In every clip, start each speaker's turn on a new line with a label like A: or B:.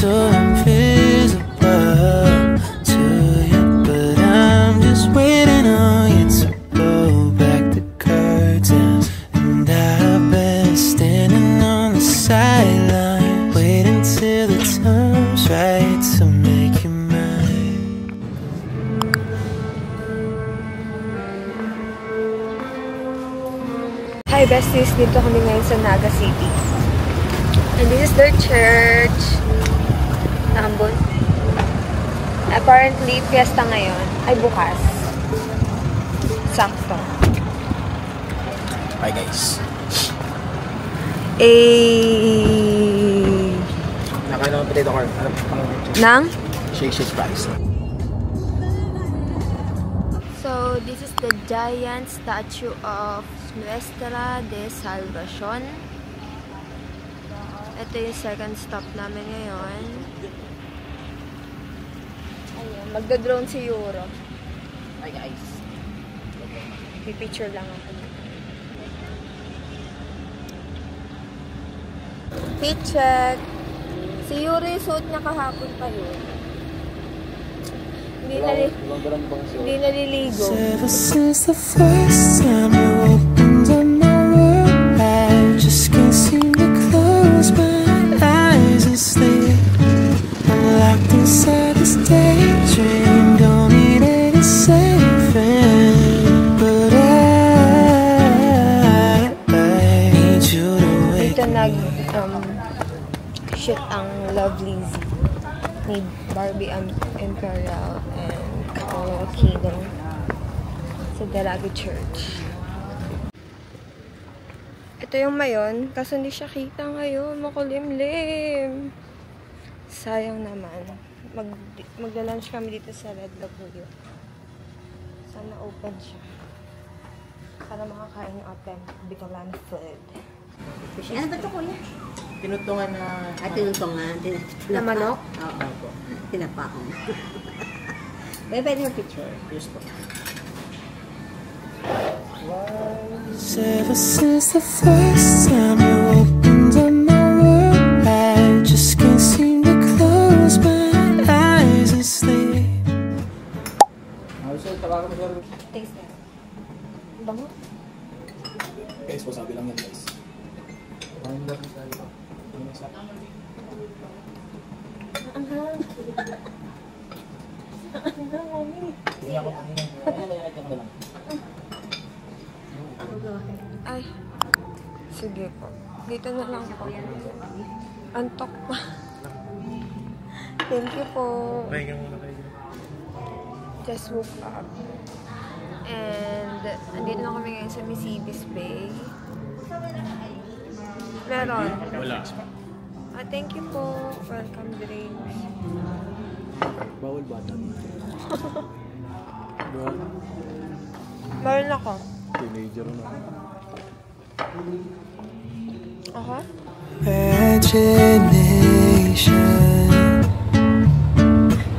A: so invisible to you, but I'm just waiting on you to blow back the curtains. And I've been standing on the sideline, waiting till the time's right to make you mine.
B: Hi besties, dito kami ngayon sa Naga City. And this is their church. Ambon. Apparently, fiesta ngayon. Ay, bukas. Sakto.
C: Hi guys. Nakain ako ng potato corn.
B: Nang?
C: Shake fries.
B: So, this is the giant statue of Nuestra de Salvacion. Ito yung second stop namin ngayon. Ayun, magdodrone si Euro.
C: Hi guys.
B: Pipicture lang ako. Fit check. Si Euro yung suot niya kahapon pa yun. Hindi naliligo.
A: Ever since the first time you opened up my world, I just can't seem to close my eyes and sleep. I'm locked inside this daydream, don't need any saving, but I need you to wake
B: Dito shoot ang Lovely Z ni Barbie Imperial and Paolo Aquino sa Dalaga Church. Ito yung mayon, kaso hindi siya kita ngayon, makulimlim. Sayang naman. Magla-lunch kami dito sa Red Laguyo. Sana open siya. Para makakain yung authentic Bicolano food.
D: Ano ba ito, kuya?
C: Tinutungan na...
D: Tinutungan.
B: Na manok?
D: Oo. Tinapakon. Pwede yung picture.
C: Yes po.
A: Ever since the first time you opened up my world, I just can't seem to close my eyes and sleep.
B: Taste na. Bango?
C: Guys, wasabi lang yan guys.
B: Ay. Sige po. Dito na lang po. Antok pa. Thank you po. Just woke up. And andito na kami ngayon sa Misibis Bay. Meron.
C: Wala.
B: Thank you po. Welcome drinks.
C: Bawal bata.
B: Meron ako.
C: Teenager na.
B: Aha.
A: Imagination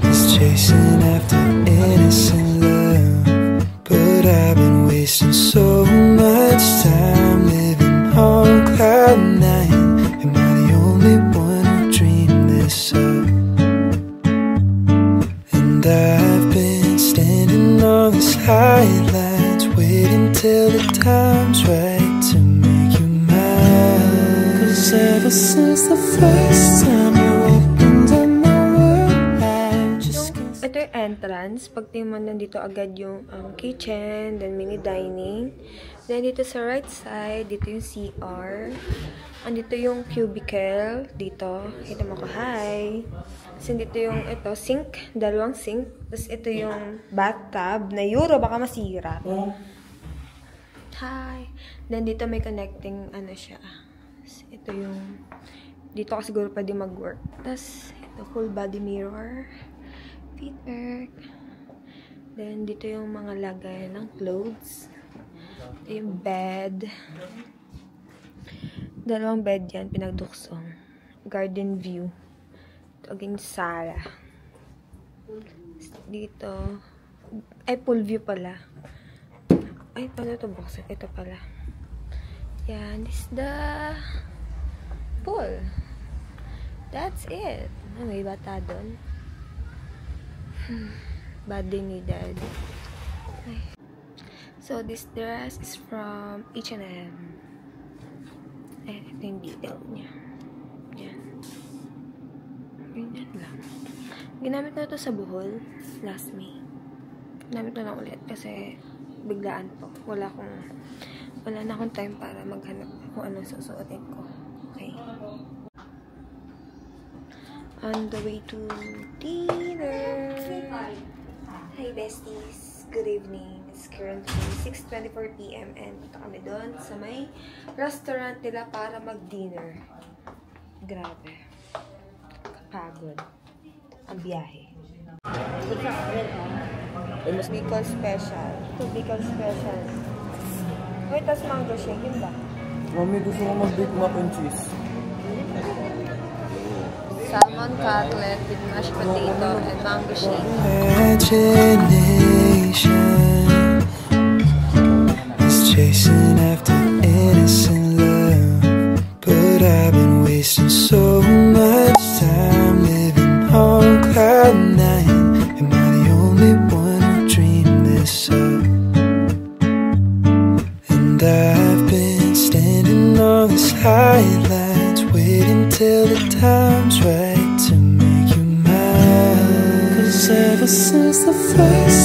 A: is chasing after innocent love, but I've been wasting so much time living on cloud nine. Am I the only one who dreamed this up? And I've been standing on the sidelines, waiting till the time's right to make you mine. 'Cause ever since the first time you opened up my world, I just can't.
B: Ito yung entrance. Pag tingnan nandito agad yung kitchen, then mini dining. Then dito sa right side, dito yung CR. Andito yung cubicle. Dito, kita mo ko, hi. Tapos dito yung sink, dalawang sink. Tapos ito yung bathtub na Euro, baka masira. Hi. Then dito may connecting, siya. Tapos ito yung, dito ka siguro pwede mag-work. Tapos ito, full body mirror. Feet work. Then dito yung mga lagay ng clothes. Ito yung bed. Dalawang bed yan, pinagduksong. Garden view. Ito again, Sara. Dito. Ay, pool view pala. Ay, paano ito buksan? Ito pala. Yan, this is the pool. that's it. May bata doon. Bad day ni dad. Okay. So, this dress is from H&M. Ayan, ito yung detail niya. Yan. Ganyan lang. Ginamit na ito sa Bohol last May. Ginamit na lang ulit kasi biglaan po. Wala na akong time para maghanap kung anong susuotin ko. Okay. On the way to dinner. Hi besties. Good evening. It's currently 6:24 PM and punta kami doon sa may restaurant nila para mag-dinner. Grabe. Kapagod. Ang biyahe. Bicol Special. Ito Bicol Special. Wait, tas mango shake. Yun ba?
C: Mami, gusto ko mag-bake mac and cheese.
B: Salmon cutlet with mashed potato and mango shake.
A: Imagination is chasing after innocent love, but I've been wasting so much time living on cloud nine. Am I the only one who dreamed this up? And I've been standing on the sidelines, waiting till the time's right to make you mine. 'Cause ever since the first